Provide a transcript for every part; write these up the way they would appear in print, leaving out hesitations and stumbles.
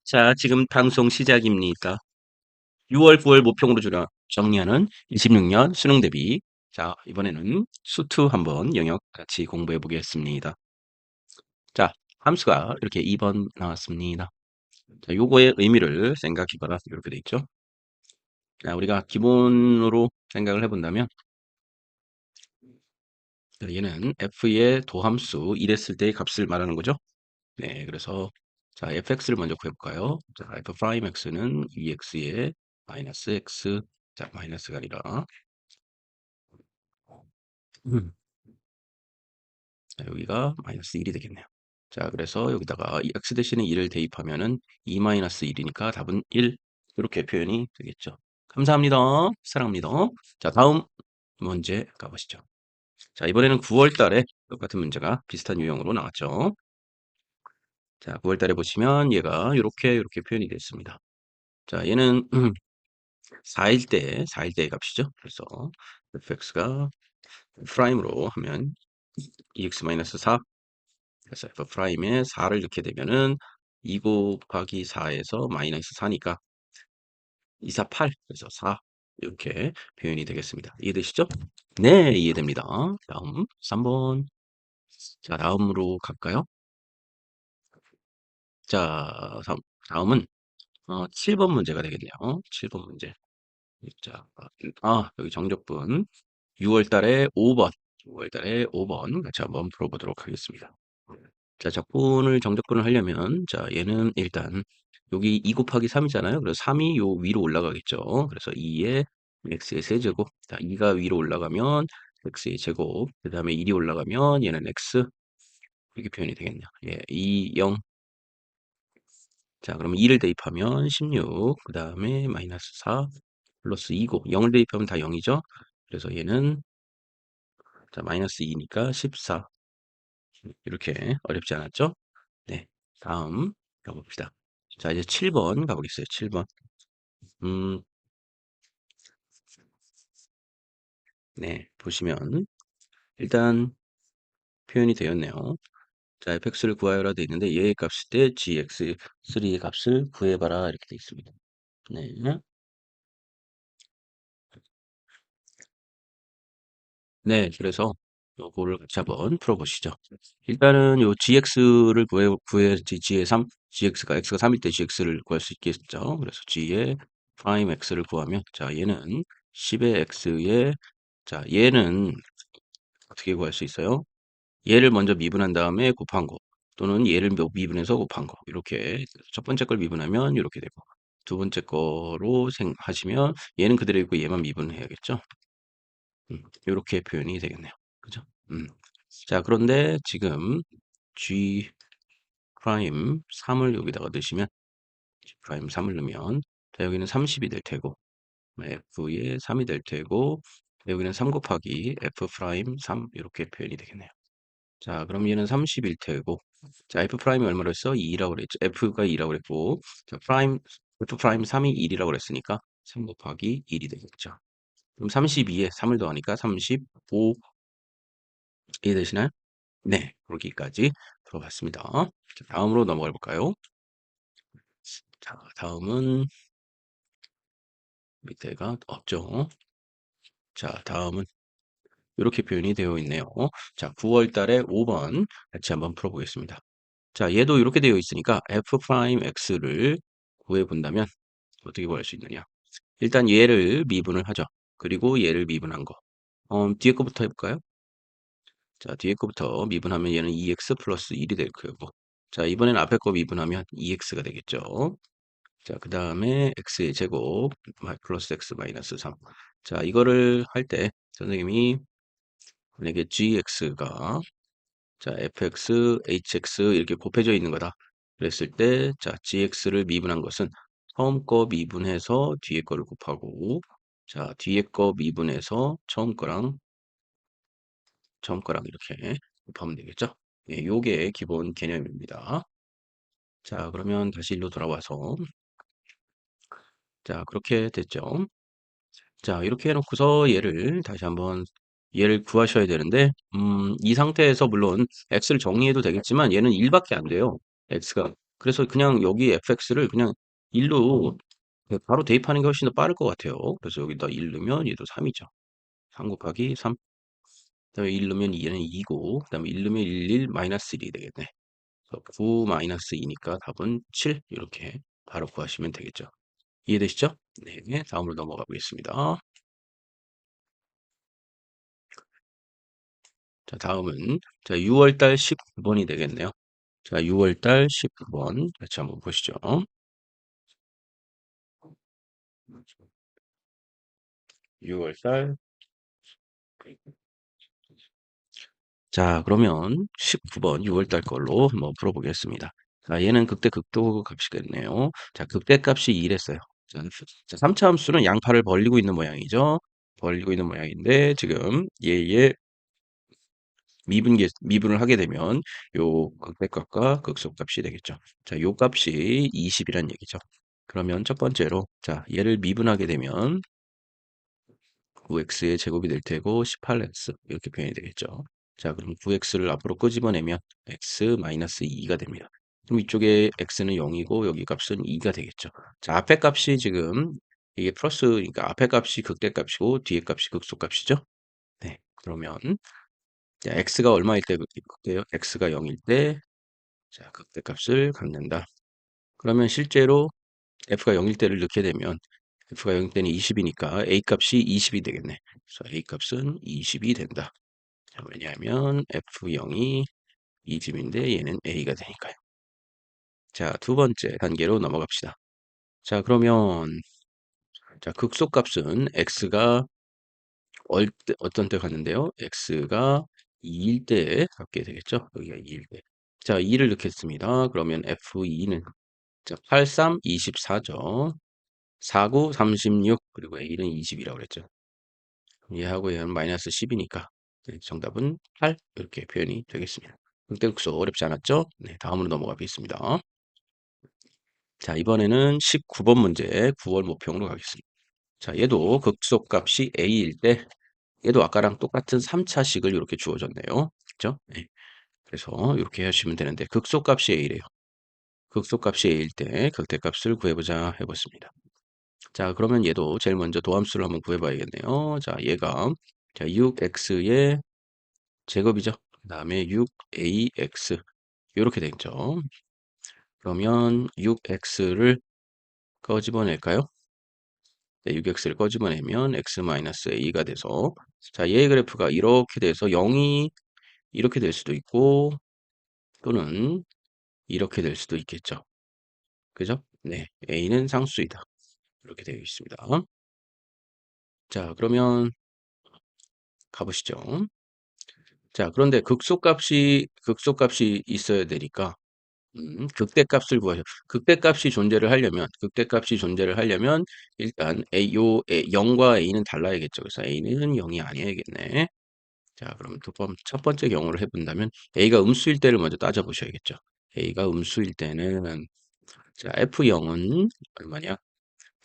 자, 지금 방송 시작입니다. 6월, 9월 모평으로 정리하는 26년 수능 대비. 자, 이번에는 수투 한번 영역 같이 공부해 보겠습니다. 자, 함수가 이렇게 2번 나왔습니다. 자, 요거의 의미를 생각해 봐라. 이렇게 돼 있죠. 자, 우리가 기본으로 생각을 해 본다면, 얘는 f의 도함수 이랬을 때의 값을 말하는 거죠. 네, 그래서 자, fx를 먼저 구해볼까요? 자, f'x는 2x의 마이너스 x, 자, 마이너스가 아니라 음, 자, 여기가 마이너스 1이 되겠네요. 자, 그래서 여기다가 이 x 대신에 1을 대입하면은 2 마이너스 1이니까 답은 1. 이렇게 표현이 되겠죠. 감사합니다. 사랑합니다. 자, 다음 문제 가보시죠. 자, 이번에는 9월 달에 똑같은 문제가 비슷한 유형으로 나왔죠. 자, 9월 달에 보시면 얘가 이렇게 표현이 됐습니다. 자, 얘는 4일 때의 값이죠. 그래서 fx가 프라임으로 하면 2x-4 그래서 f 프라임에 4를 넣게 되면은 2 곱하기 4에서 마이너스 4니까 2, 4, 8 그래서 4 이렇게 표현이 되겠습니다. 이해되시죠? 네, 이해됩니다. 다음 3번. 자, 다음으로 갈까요? 자, 다음은 7번 문제가 되겠네요. 7번 문제. 자, 여기 정적분 6월 달에 5번, 6월 달에 5번 같이 한번 풀어보도록 하겠습니다. 자, 정적분을 하려면, 자, 얘는 일단, 여기 2 곱하기 3이잖아요. 그래서 3이 요 위로 올라가겠죠. 그래서 2에 x의 세제곱. 자, 2가 위로 올라가면 x의 제곱. 그 다음에 1이 올라가면 얘는 x. 이렇게 표현이 되겠네요. 예, 2, 0. 자, 그러면 2를 대입하면 16. 그 다음에 마이너스 4 플러스 2고, 0을 대입하면 다 0이죠. 그래서 얘는, 자, 마이너스 2니까 14. 이렇게 어렵지 않았죠? 네. 다음 가봅시다. 자, 이제 7번 가보겠어요. 7번. 음, 네. 보시면, 일단 표현이 되었네요. 자, fx를 구하여라 되어 있는데, 얘의 값일 때 gx3의 값을 구해봐라. 이렇게 되어 있습니다. 네. 네. 그래서 요거를 같이 한번 풀어보시죠. 일단은 요 gx를 구해야지 g의 3, x가 3일 때 gx를 구할 수 있겠죠. 그래서 g의 프라임 x를 구하면, 자, 얘는 10의 x의, 자, 얘는 어떻게 구할 수 있어요? 얘를 먼저 미분한 다음에 곱한 거, 또는 얘를 미분해서 곱한 거, 이렇게 첫 번째 걸 미분하면 이렇게 되고, 두 번째 거로 하시면 얘는 그대로 있고 얘만 미분해야겠죠. 이렇게 표현이 되겠네요. 그죠? 자, 그런데 지금 g 프라임 3을 여기다가 넣으시면, g 프라임 3을 넣으면, 자, 여기는 30이 될 테고, f의 3이 될 테고, 여기는 3 곱하기 f 프라임 3 이렇게 표현이 되겠네요. 자, 그럼 얘는 30일 테고, 자, f 프라임이 얼마로 했어? 2라고 그랬죠. f가 2라고 그랬고, 자, f 프라임 3이 1이라고 그랬으니까 3 곱하기 1이 되겠죠. 그럼 32에 3을 더하니까 35 이해되시나요? 네, 그러기까지 들어봤습니다. 자, 다음으로 넘어가 볼까요? 자, 다음은 밑에가 없죠. 자, 다음은 이렇게 표현이 되어 있네요. 자, 9월 달에 5번 같이 한번 풀어보겠습니다. 자, 얘도 이렇게 되어 있으니까 f 프라임 x를 구해 본다면 어떻게 구할 수 있느냐? 일단 얘를 미분을 하죠. 그리고 얘를 미분한 거. 뒤에 거부터 해볼까요? 자, 뒤에 거부터 미분하면 얘는 2x 플러스 1이 될 거고. 자, 이번엔 앞에 거 미분하면 2x가 되겠죠. 자, 그 다음에 x의 제곱 플러스 x 마이너스 3. 자, 이거를 할 때 선생님이 만약에 gx가 자, fx, hx 이렇게 곱해져 있는 거다. 그랬을 때, 자, gx를 미분한 것은 처음 거 미분해서 뒤에 거를 곱하고, 자, 뒤에 거 미분해서 처음 거랑 이렇게 곱하면 되겠죠? 예, 요게 기본 개념입니다. 자, 그러면 다시 일로 돌아와서, 자, 그렇게 됐죠? 자, 이렇게 해놓고서 얘를 구하셔야 되는데, 이 상태에서 물론 x를 정리해도 되겠지만 얘는 1밖에 안 돼요. x가 그래서 그냥 여기 fx를 그냥 1로 바로 대입하는 게 훨씬 더 빠를 것 같아요. 그래서 여기다 1 넣으면 얘도 3이죠. 3 곱하기 3. 그다음에 1 넣으면 얘는 2고, 그다음에 1 넣으면 1 마이너스 1이 되겠네. 그래서 9 마이너스 2니까 답은 7 이렇게 바로 구하시면 되겠죠. 이해되시죠? 네, 다음으로 넘어가 보겠습니다. 자, 다음은 자 6월달 19번이 되겠네요. 자, 6월달 19번 같이 한번 보시죠. 6월달. 자, 그러면 19번 6월달 걸로 한번 풀어보겠습니다. 자, 얘는 극대 극도 값이겠네요. 자, 극대 값이 2랬어요. 자, 3차 함수는 양파를 벌리고 있는 모양이죠. 벌리고 있는 모양인데 지금 얘의 미분을 하게 되면 요 극대값과 극소값이 되겠죠. 자, 요 값이 20이란 얘기죠. 그러면 첫 번째로 자, 얘를 미분하게 되면 9x의 제곱이 될 테고 18x 이렇게 표현이 되겠죠. 자, 그럼 9x를 앞으로 끄집어내면 x-2가 됩니다. 그럼 이쪽에 x는 0이고 여기 값은 2가 되겠죠. 자, 앞에 값이 지금 이게 플러스니까 앞에 값이 극대값이고 뒤에 값이 극소값이죠. 네, 그러면 자, x가 얼마일 때 극대요? x가 0일 때 자, 극대값을 갖는다. 그러면 실제로 f가 0일 때를 넣게 되면 f가 0일 때는 20이니까 a 값이 20이 되겠네. 그래서 a 값은 20이 된다. 자, 왜냐하면 f0이 20인데 얘는 a가 되니까요. 자, 두 번째 단계로 넘어갑시다. 자, 그러면 자, 극소값은 x가 어떤 때 갔는데요? x가 2일 때 갖게 되겠죠? 여기가 2일 때. 자, 2를 넣겠습니다. 그러면 f2는 자, 8, 3, 24죠. 4, 9, 36 그리고 a는 20이라고 그랬죠. 얘하고 얘는 마이너스 10이니까 정답은 8 이렇게 표현이 되겠습니다. 극대극소 어렵지 않았죠? 네, 다음으로 넘어가 보겠습니다. 자, 이번에는 19번 문제 9월 모평으로 가겠습니다. 자, 얘도 극소값이 a일 때 얘도 아까랑 똑같은 3차식을 이렇게 주어졌네요. 그죠? 네. 그래서 이렇게 하시면 되는데 극소값이 a래요. 극소값이 a일 때 극대값을 구해보자 해봤습니다. 자, 그러면 얘도 제일 먼저 도함수를 한번 구해봐야겠네요. 자, 얘가 자 6x의 제곱이죠. 그 다음에 6ax 이렇게 되죠. 그러면 6x를 꺼집어낼까요? 네, 6x를 꺼집어내면 x-a가 돼서 자, 얘의 그래프가 이렇게 돼서 0이 이렇게 될 수도 있고 또는 이렇게 될 수도 있겠죠. 그죠? 네, a는 상수이다. 이렇게 되어 있습니다. 자, 그러면 가보시죠. 자, 그런데 극소값이 있어야 되니까 극대값을 구하죠. 극대값이 존재를 하려면 일단 요 0과 a는 달라야겠죠. 그래서 a는 0이 아니어야겠네. 자, 그럼 첫 번째 경우를 해본다면 a가 음수일 때를 먼저 따져보셔야겠죠. a가 음수일 때는 자, f0은 얼마냐?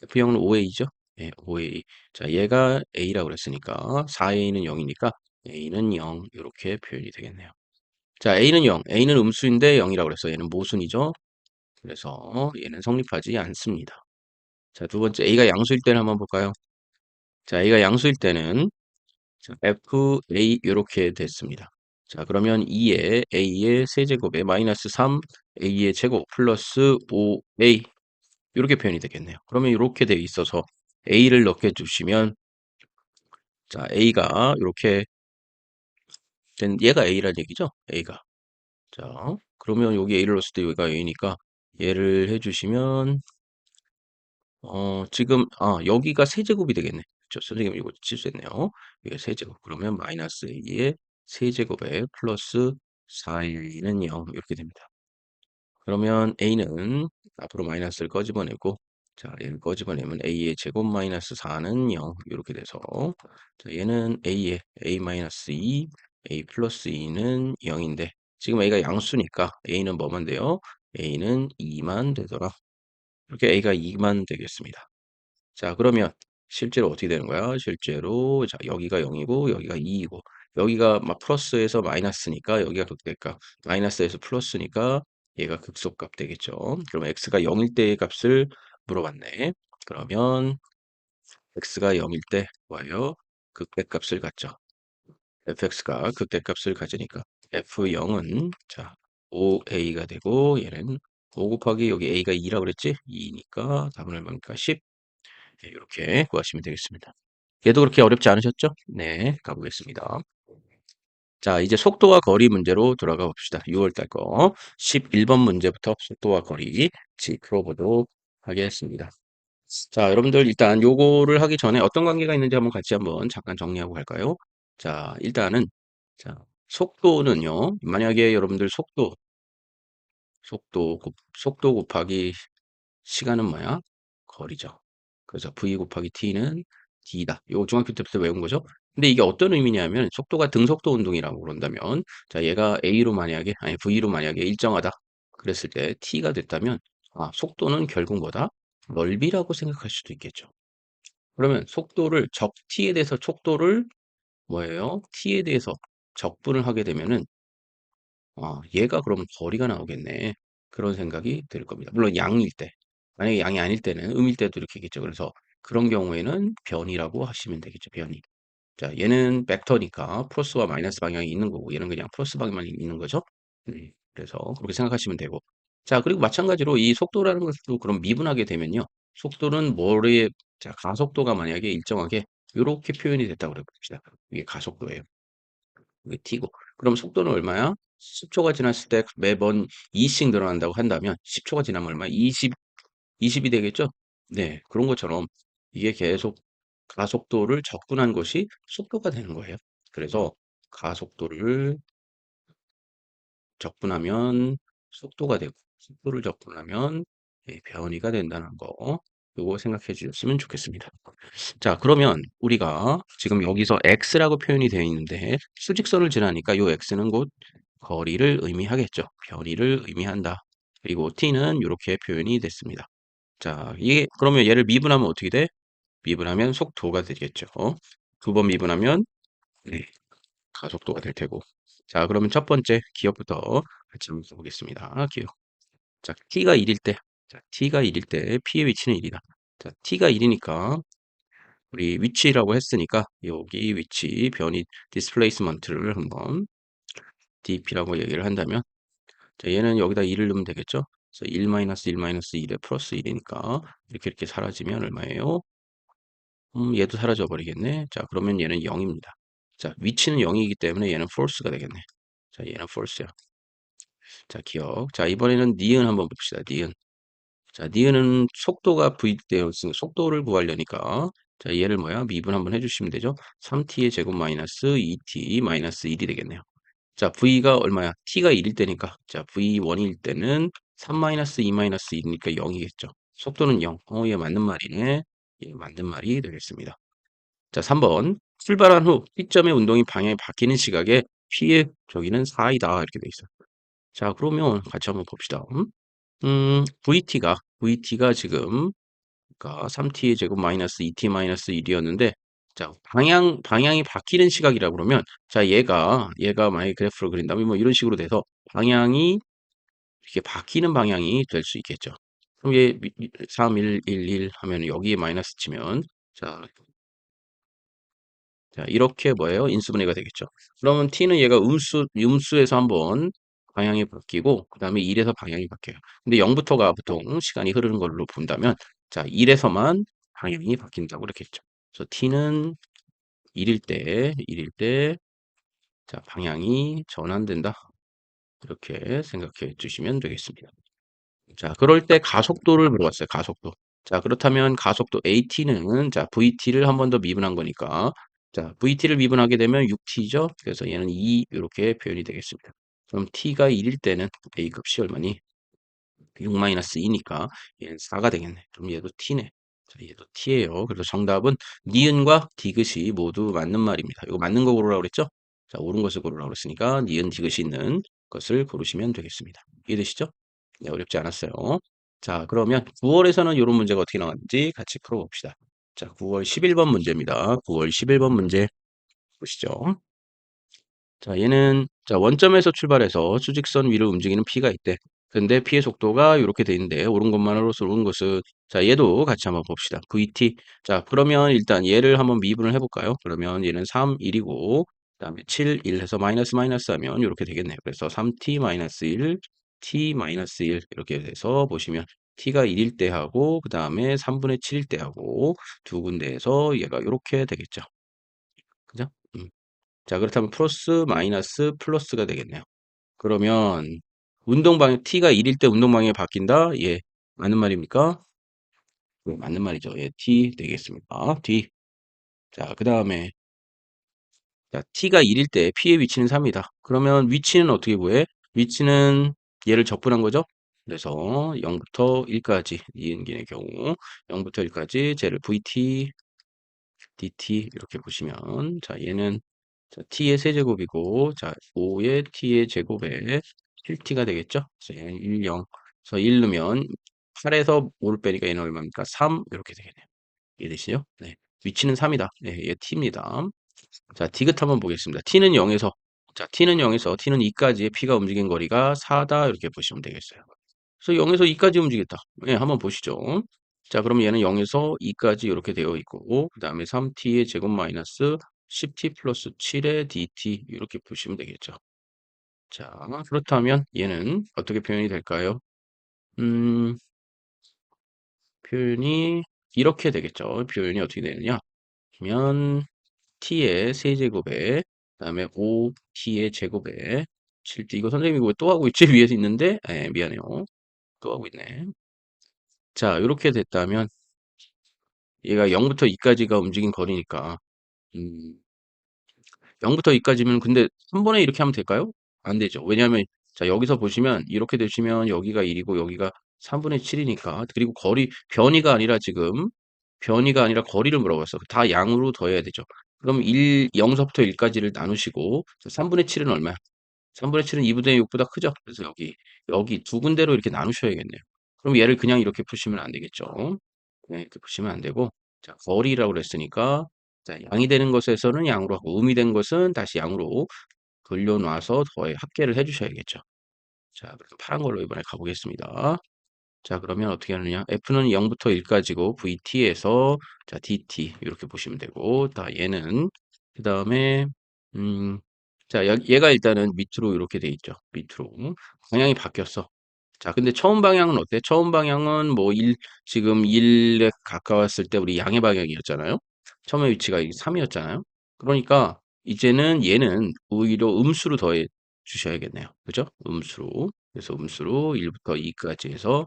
f0은 5a죠. 네, 5a. 자, 얘가 a라고 그랬으니까 4a는 0이니까 a는 0 이렇게 표현이 되겠네요. 자, a는 0, a는 음수인데 0이라고 그랬어. 얘는 모순이죠. 그래서 얘는 성립하지 않습니다. 자, 두 번째 a가 양수일 때는 한번 볼까요? 자, a가 양수일 때는 자, fa 이렇게 됐습니다. 자, 그러면 2에 a의 세제곱에 마이너스 3 a의 제곱 플러스 5a 이렇게 표현이 되겠네요. 그러면 이렇게 돼 있어서 a를 넣게 주시면 자, a가 이렇게 된 얘가 a란 얘기죠? a가. 자, 그러면 여기 a를 넣었을 때 여기가 a니까 얘를 해주시면 지금 여기가 세제곱이 되겠네. 그쵸? 선생님 이거 실수했네요. 이게 세제곱. 그러면 마이너스 a의 세제곱에 플러스 4a는 0 이렇게 됩니다. 그러면 a는 앞으로 마이너스를 꺼집어내고 자, 얘를 꺼집어내면 a의 제곱 마이너스 4는 0 이렇게 돼서 자, 얘는 a의 a 마이너스 2, a 플러스 2는 0인데 지금 a가 양수니까 a는 뭐만 돼요? a는 2만 되더라. 이렇게 a가 2만 되겠습니다. 자, 그러면 실제로 어떻게 되는 거야? 실제로 자, 여기가 0이고 여기가 2이고 여기가 막 플러스에서 마이너스니까 여기가 극대값 마이너스에서 플러스니까 얘가 극소값 되겠죠. 그럼 x가 0일 때의 값을 물어봤네. 그러면 x가 0일 때 뭐예요? 극대값을 갖죠. fx가 극대값을 가지니까 f0은 자 5a가 되고 얘는 5 곱하기 여기 a가 2라고 그랬지? 2니까 답은 얼마입니까? 10. 이렇게 구하시면 되겠습니다. 얘도 그렇게 어렵지 않으셨죠? 네, 가보겠습니다. 자, 이제 속도와 거리 문제로 돌아가 봅시다. 6월 달 거. 11번 문제부터 속도와 거리 같이 풀어보도록 하겠습니다. 자, 여러분들 일단 요거를 하기 전에 어떤 관계가 있는지 한번 잠깐 정리하고 갈까요? 자, 일단은 자, 속도는요. 만약에 여러분들 속도 곱하기 시간은 뭐야? 거리죠. 그래서 v 곱하기 t는 d다. 이거 중학교 때부터 외운 거죠. 근데 이게 어떤 의미냐면 속도가 등속도 운동이라고 그런다면 자 얘가 a로 만약에 아니 v로 만약에 일정하다 그랬을 때 t가 됐다면 아 속도는 결국 뭐다? 넓이라고 생각할 수도 있겠죠. 그러면 속도를 적 t에 대해서 속도를 뭐예요? t에 대해서 적분을 하게 되면은 얘가 그러면 거리가 나오겠네. 그런 생각이 들 겁니다. 물론 양일 때. 만약에 양이 아닐 때는 음일 때도 이렇게겠죠. 그래서 그런 경우에는 변이라고 하시면 되겠죠. 변이. 자, 얘는 벡터니까 플러스와 마이너스 방향이 있는 거고 얘는 그냥 플러스 방향만 있는 거죠. 그래서 그렇게 생각하시면 되고. 자, 그리고 마찬가지로 이 속도라는 것도 그럼 미분하게 되면요. 속도는 뭐에 자, 가속도가 만약에 일정하게 이렇게 표현이 됐다고 그래 봅시다. 이게 가속도예요. 이게 t고. 그럼 속도는 얼마야? 10초가 지났을 때 매번 2씩 늘어난다고 한다면 10초가 지나면 얼마? 20이 되겠죠? 네, 그런 것처럼 이게 계속 가속도를 접근한 것이 속도가 되는 거예요. 그래서 가속도를 접근하면 속도가 되고 속도를 접근하면 변이가 된다는 거 요거 생각해 주셨으면 좋겠습니다. 자, 그러면 우리가 지금 여기서 x라고 표현이 되어 있는데 수직선을 지나니까 요 x는 곧 거리를 의미하겠죠. 변이를 의미한다. 그리고 t는 이렇게 표현이 됐습니다. 자, 이게 그러면 얘를 미분하면 어떻게 돼? 미분하면 속도가 되겠죠. 두 번 미분하면 네, 가속도가 될 테고. 자, 그러면 첫 번째 기억부터 같이 한번 써보겠습니다. 기억. 자, t가 1일 때, 자, t가 1일 때 p의 위치는 1이다. 자, t가 1이니까 우리 위치라고 했으니까 여기 위치 변이 디스플레이스먼트를 한번 dp라고 얘기를 한다면 자, 얘는 여기다 1을 넣으면 되겠죠? 그래서 1-1-1에 플러스 1이니까 이렇게 사라지면 얼마예요? 얘도 사라져 버리겠네. 자, 그러면 얘는 0입니다. 자, 위치는 0이기 때문에 얘는 false가 되겠네. 자, 얘는 false야. 자, 기억. 자, 이번에는 니은 한번 봅시다. 니은. 자, 니은은 속도가 v 되어 있으니까 속도를 구하려니까 자, 얘를 뭐야? 미분 한번 해주시면 되죠. 3t의 제곱 마이너스 2t 마이너스 1이 되겠네요. 자, v가 얼마야? t가 1일 때니까. 자, v1일 때는 3-2-1이니까 0이겠죠. 속도는 0. 얘 맞는 말이네. 예, 맞는 말이 되겠습니다. 자, 3번. 출발한 후 T점의 운동이 방향이 바뀌는 시각에 P의 저기는 4이다. 이렇게 돼 있어요. 자, 그러면 같이 한번 봅시다. VT가 지금, 그러니까 3T의 제곱 마이너스 2T 마이너스 1이었는데, 자, 방향이 바뀌는 시각이라 그러면, 자, 얘가 만약에 그래프를 그린다면 뭐 이런 식으로 돼서 방향이 이렇게 바뀌는 방향이 될 수 있겠죠. 그럼 얘 3, 1, 1, 1 하면 여기에 마이너스 치면, 자, 자, 이렇게 뭐예요? 인수분해가 되겠죠. 그러면 t는 얘가 음수에서 한번 방향이 바뀌고, 그 다음에 1에서 방향이 바뀌어요. 근데 0부터가 보통 시간이 흐르는 걸로 본다면, 자, 1에서만 방향이 바뀐다고 그랬겠죠. 그래서 t는 1일 때, 자, 방향이 전환된다. 이렇게 생각해 주시면 되겠습니다. 자, 그럴 때 가속도를 물어봤어요. 가속도. 자, 그렇다면 가속도 AT는 자, VT를 한 번 더 미분한 거니까 자, VT를 미분하게 되면 6T죠. 그래서 얘는 2 이렇게 표현이 되겠습니다. 그럼 T가 1일 때는 A 값이 얼마니? 6-2니까 얘는 4가 되겠네. 그럼 얘도 T네. 자, 얘도 T예요. 그래서 정답은 니은과 디귿이 모두 맞는 말입니다. 이거 맞는 거 고르라고 그랬죠? 자, 옳은 것을 고르라고 그랬으니까 니은 디귿이 있는 것을 고르시면 되겠습니다. 이해되시죠? 네, 어렵지 않았어요. 자, 그러면 9월에서는 이런 문제가 어떻게 나왔는지 같이 풀어봅시다. 자, 9월 11번 문제입니다. 9월 11번 문제 보시죠. 자, 얘는 자 원점에서 출발해서 수직선 위를 움직이는 P가 있대. 근데 P의 속도가 이렇게 돼 있는데 오른 것만으로서 오른 것은 자 얘도 같이 한번 봅시다. VT 자 그러면 일단 얘를 한번 미분을 해볼까요? 그러면 얘는 3, 1이고 그다음에 7, 1 해서 마이너스 마이너스 하면 이렇게 되겠네요. 그래서 3t 마이너스 1, t 마이너스 1 이렇게 돼서 보시면 t가 1일 때 하고 그다음에 3분의 7일 때 하고 두 군데에서 얘가 이렇게 되겠죠. 그죠? 자 그렇다면 플러스 마이너스 플러스가 되겠네요. 그러면 운동 방향 t가 1일 때 운동 방향이 바뀐다? 예. 맞는 말입니까? 네, 맞는 말이죠. 예, t 되겠습니다. t. 자, 그다음에 자, t가 1일 때 p의 위치는 3이다. 그러면 위치는 어떻게 구해? 위치는 얘를 적분한 거죠? 그래서 0부터 1까지 이은gin의 경우 0부터 1까지 쟤를 vt dt 이렇게 보시면 자, 얘는 자, t의 세제곱이고 자, 5의 t의 제곱에 7t가 되겠죠? 그래서 얘는 1, 0. 그래서 1 넣으면 8에서 5를 빼니까 얘는 얼마입니까? 3 이렇게 되겠네요. 이해되시죠? 네. 위치는 3이다. 네, 얘 t입니다. 자, 디귿 한번 보겠습니다. t는 0에서 자, t는 0에서 t는 2까지의 p가 움직인 거리가 4다 이렇게 보시면 되겠어요. 그래서 0에서 2까지 움직였다. 예, 한번 보시죠. 자, 그럼 얘는 0에서 2까지 이렇게 되어 있고, 그 다음에 3t의 제곱 마이너스 10t 플러스 7의 dt 이렇게 보시면 되겠죠. 자, 그렇다면 얘는 어떻게 표현이 될까요? 음, 표현이 이렇게 되겠죠. 표현이 어떻게 되느냐? 그러면 t의 세제곱에 그다음에 5t의 제곱에 7t 이거 선생님이 왜 또 하고 있지? 위에 있는데 예, 미안해요. 또 하고 있네. 자, 이렇게 됐다면 얘가 0부터 2까지가 움직인 거리니까 음, 0부터 2까지면 근데 한 번에 이렇게 하면 될까요? 안 되죠. 왜냐하면 자 여기서 보시면 이렇게 되시면 여기가 1이고 여기가 3분의 7이니까 그리고 거리 변이가 아니라 지금 변이가 아니라 거리를 물어봤어. 다 양으로 더해야 되죠. 그럼 0서부터 1까지를 나누시고 3분의 7은 얼마야? 3분의 7은 2분의 6보다 크죠? 그래서 여기 두 군데로 이렇게 나누셔야겠네요. 그럼 얘를 그냥 이렇게 푸시면 안 되겠죠? 네, 이렇게 푸시면 안 되고 자, 거리라고 그랬으니까 자, 양이 되는 것에서는 양으로 하고 음이 된 것은 다시 양으로 돌려놔서 더해 합계를 해주셔야겠죠. 자, 그래서 파란 걸로 이번에 가보겠습니다. 자, 그러면 어떻게 하느냐? F는 0부터 1까지고 VT에서 자, DT 이렇게 보시면 되고 다 얘는 그 다음에 자, 얘가 일단은 밑으로 이렇게 돼 있죠. 밑으로 방향이 바뀌었어. 자, 근데 처음 방향은 어때? 처음 방향은 뭐 지금 1에 가까웠을 때 우리 양의 방향이었잖아요. 처음에 위치가 3이었잖아요. 그러니까 이제는 얘는 오히려 음수로 더해 주셔야겠네요. 그죠? 음수로. 그래서 음수로 1부터 2까지 해서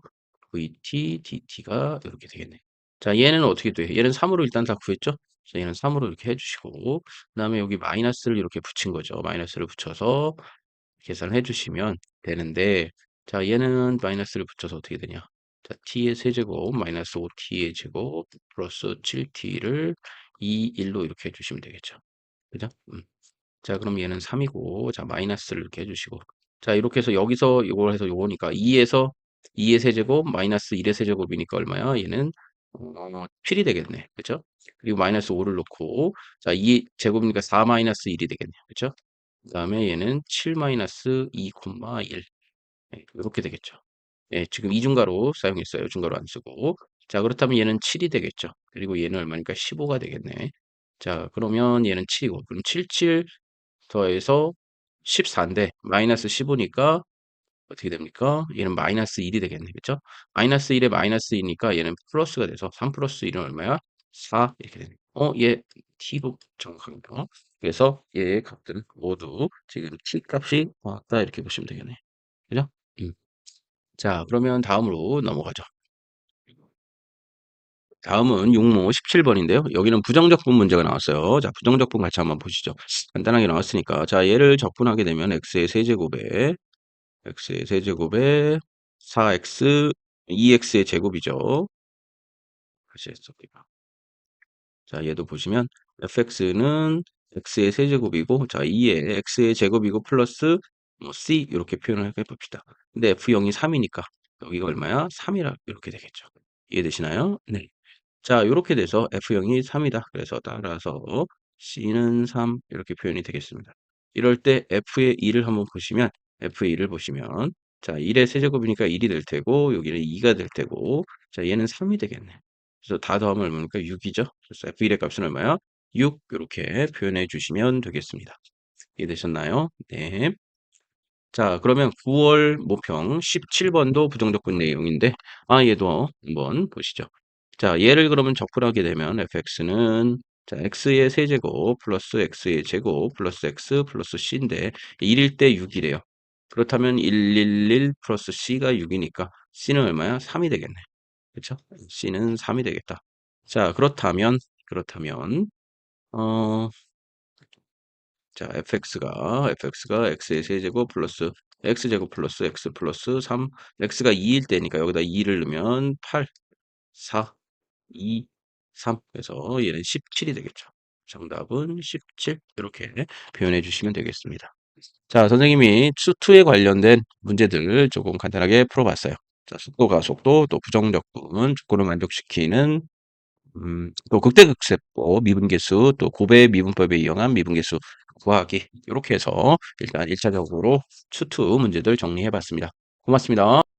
VT, DT가 이렇게 되겠네. 자, 얘는 어떻게 돼? 얘는 3으로 일단 다 구했죠? 그래서 얘는 3으로 이렇게 해주시고, 그 다음에 여기 마이너스를 이렇게 붙인 거죠. 마이너스를 붙여서 계산을 해주시면 되는데, 자, 얘는 마이너스를 붙여서 어떻게 되냐? 자, t의 세제곱 마이너스 5t의 제곱 플러스 7t를 2, 1로 이렇게 해주시면 되겠죠. 그죠? 자, 그럼 얘는 3이고, 자, 마이너스를 이렇게 해주시고. 자, 이렇게 해서 여기서 요걸 해서 요거니까 2에서 2의 세제곱 마이너스 1의 세제곱이니까 얼마야? 얘는 7이 되겠네. 그죠? 그리고 마이너스 5를 놓고, 자, 2 제곱이니까 4 마이너스 1이 되겠네. 그죠? 그 다음에 얘는 7 마이너스 2, 1. 이렇게 되겠죠. 예, 지금 이중가로 사용했어요. 중가로 안 쓰고. 자, 그렇다면 얘는 7이 되겠죠. 그리고 얘는 얼마니까 15가 되겠네. 자, 그러면 얘는 7이고. 그럼 7, 7 더해서 14인데 마이너스 15니까 어떻게 됩니까? 얘는 마이너스 1이 되겠네. 그쵸? 마이너스 1에 마이너스 2니까 얘는 플러스가 돼서 3 플러스 1은 얼마야? 4 이렇게 되네. 얘 t로 정확합니다. 그래서 얘의 값들은 모두 지금 t 값이 같다 이렇게 보시면 되겠네. 그죠? 음. 자, 그러면 다음으로 넘어가죠. 다음은 용모 17번인데요. 여기는 부정적분 문제가 나왔어요. 자, 부정적분 같이 한번 보시죠. 간단하게 나왔으니까. 자, 얘를 적분하게 되면 x의 세제곱에 4x, 2x의 제곱이죠. 다시 했습니다. 자, 얘도 보시면 fx는 x의 세제곱이고, 자, 2에 x의 제곱이고 플러스 뭐 c 이렇게 표현을 해봅시다. 근데 f0이 3이니까 여기가 얼마야? 3이라 이렇게 되겠죠. 이해되시나요? 네. 자, 요렇게 돼서 F0이 3이다. 그래서 따라서 C는 3 이렇게 표현이 되겠습니다. 이럴 때 F의 2를 한번 보시면 F의 2를 보시면 자, 1의 세제곱이니까 1이 될 테고, 여기는 2가 될 테고, 자, 얘는 3이 되겠네. 그래서 다 더하면 얼마니까 6이죠. 그래서 F1의 값은 얼마야? 6 이렇게 표현해 주시면 되겠습니다. 이해되셨나요? 네. 자, 그러면 9월 모평 17번도 부정적분 내용인데, 얘도 한번 보시죠. 자, 얘를 그러면 적분하게 되면 fx는 자, x의 세제곱 플러스 x의 제곱 플러스 x 플러스 c인데 1일 때 6이래요. 그렇다면 111 플러스 c가 6이니까 c는 얼마야? 3이 되겠네. 그렇죠? c는 3이 되겠다. 자, 그렇다면 어, 자, fx가 x의 세제곱 플러스 x제곱 플러스 x 플러스 3, x가 2일 때니까 여기다 2를 넣으면 8, 4, 2, 3. 그래서 얘는 17이 되겠죠. 정답은 17. 이렇게 표현해 주시면 되겠습니다. 자, 선생님이 수투에 관련된 문제들 조금 간단하게 풀어봤어요. 자, 속도가 속도, 또 부정적분, 조건을 만족시키는 또 극대극세법, 미분계수, 또 고배 미분법에 이용한 미분계수 구하기 이렇게 해서 일단 1차적으로 수투 문제들 정리해 봤습니다. 고맙습니다.